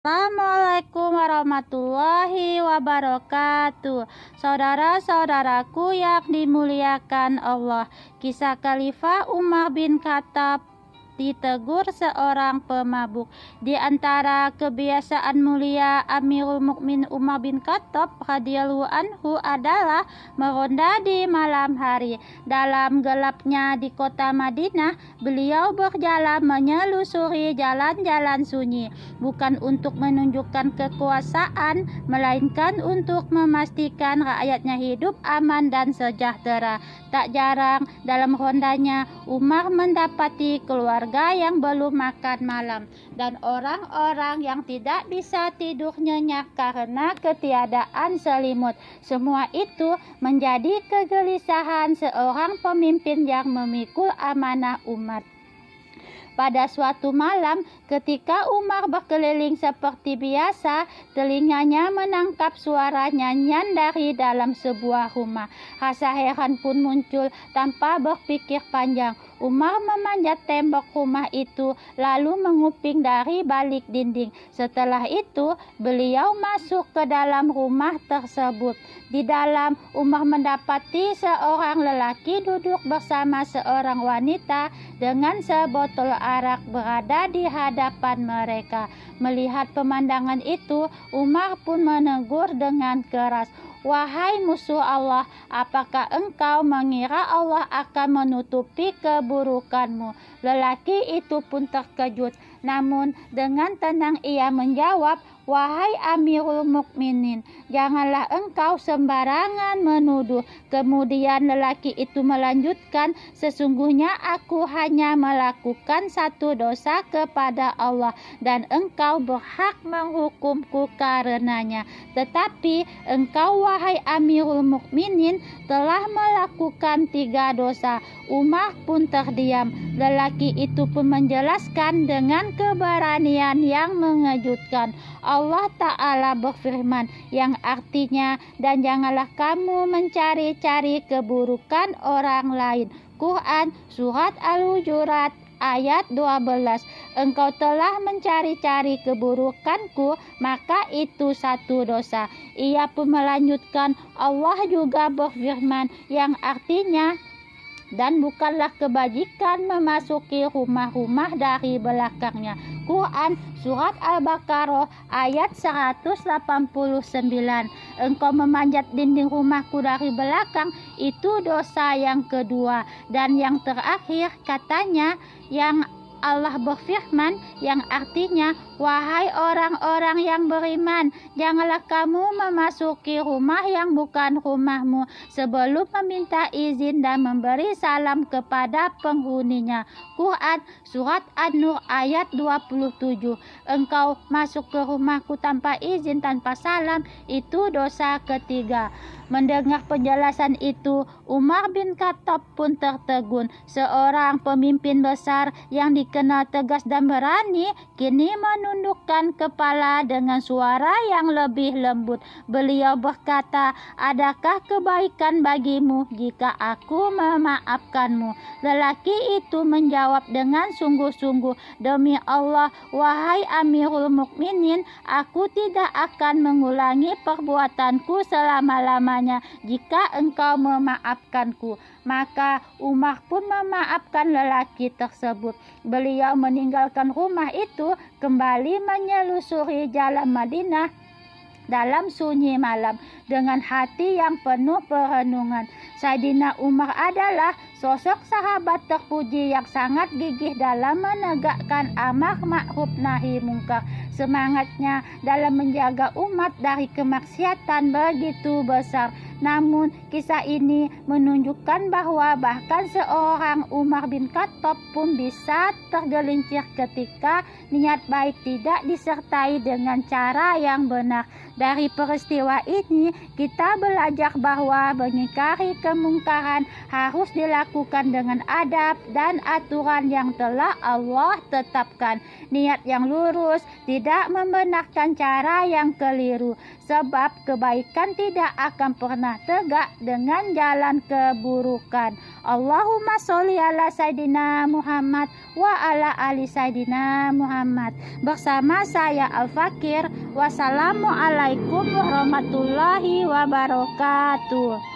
Assalamualaikum warahmatullahi wabarakatuh. Saudara-saudaraku yang dimuliakan Allah, kisah Khalifah Umar bin Khattab ditegur seorang pemabuk. Di antara kebiasaan mulia Amirul Mukminin Umar bin Khattab radhiyallahu anhu adalah meronda di malam hari. Dalam gelapnya di kota Madinah, beliau berjalan menyelusuri jalan-jalan sunyi, bukan untuk menunjukkan kekuasaan, melainkan untuk memastikan rakyatnya hidup aman dan sejahtera. Tak jarang dalam rondanya, Umar mendapati keluarga yang belum makan malam dan orang-orang yang tidak bisa tidur nyenyak karena ketiadaan selimut. Semua itu menjadi kegelisahan seorang pemimpin yang memikul amanah umat. Pada suatu malam, ketika Umar berkeliling seperti biasa, telinganya menangkap suara nyanyian dari dalam sebuah rumah. Rasa heran pun muncul tanpa berpikir panjang. Umar memanjat tembok rumah itu, lalu menguping dari balik dinding. Setelah itu, beliau masuk ke dalam rumah tersebut. Di dalam, Umar mendapati seorang lelaki duduk bersama seorang wanita dengan sebotol arak berada di hadapan mereka. Melihat pemandangan itu, Umar pun menegur dengan keras, "Wahai musuh Allah, apakah engkau mengira Allah akan menutupi keburukanmu?" Lelaki itu pun terkejut, namun dengan tenang ia menjawab, "Wahai Amirul Mukminin, janganlah engkau sembarangan menuduh." Kemudian lelaki itu melanjutkan, "Sesungguhnya aku hanya melakukan satu dosa kepada Allah dan engkau berhak menghukumku karenanya. Tetapi engkau, wahai Amirul Mukminin, telah melakukan 3 dosa." Umar pun terdiam. Lelaki itu pun menjelaskan dengan keberanian yang mengejutkan. Allah Ta'ala berfirman, yang artinya, "Dan janganlah kamu mencari-cari keburukan orang lain." Quran Surat Al-Hujurat ayat 12. Engkau telah mencari-cari keburukanku, maka itu satu dosa. Ia pun melanjutkan, Allah juga berfirman, yang artinya, dan bukanlah kebajikan memasuki rumah-rumah dari belakangnya. Quran Surat Al-Baqarah ayat 189. Engkau memanjat dinding rumahku dari belakang, itu dosa yang kedua. Dan yang terakhir katanya, yang Allah berfirman, yang artinya, wahai orang-orang yang beriman, janganlah kamu memasuki rumah yang bukan rumahmu sebelum meminta izin dan memberi salam kepada penghuninya. Quran Surat An-Nur ayat 27. Engkau masuk ke rumahku tanpa izin, tanpa salam, itu dosa ketiga. Mendengar penjelasan itu, Umar bin Khattab pun tertegun. Seorang pemimpin besar yang dikenal tegas dan berani, kini menundukkan kepala dengan suara yang lebih lembut. Beliau berkata, "Adakah kebaikan bagimu jika aku memaafkanmu?" Lelaki itu menjawab dengan sungguh-sungguh, "Demi Allah, wahai Amirul Mukminin, aku tidak akan mengulangi perbuatanku selama-lamanya jika engkau memaafkanku." Maka Umar pun memaafkan lelaki tersebut. Beliau meninggalkan rumah itu, kembali menyelusuri jalan Madinah dalam sunyi malam dengan hati yang penuh perenungan. Sayyidina Umar adalah sosok sahabat terpuji yang sangat gigih dalam menegakkan amar ma'ruf nahi mungkar. Semangatnya dalam menjaga umat dari kemaksiatan begitu besar. Namun kisah ini menunjukkan bahwa bahkan seorang Umar bin Khattab pun bisa tergelincir ketika niat baik tidak disertai dengan cara yang benar. Dari peristiwa ini kita belajar bahwa mengingkari kemungkaran harus dilakukan dengan adab dan aturan yang telah Allah tetapkan. Niat yang lurus tidak membenarkan cara yang keliru, sebab kebaikan tidak akan pernah istiqomah tegak dengan jalan keburukan. Allahumma sholli ala Sayyidina Muhammad wa ala ali Sayyidina Muhammad. Bersama saya Al-Fakir. Wassalamualaikum warahmatullahi wabarakatuh.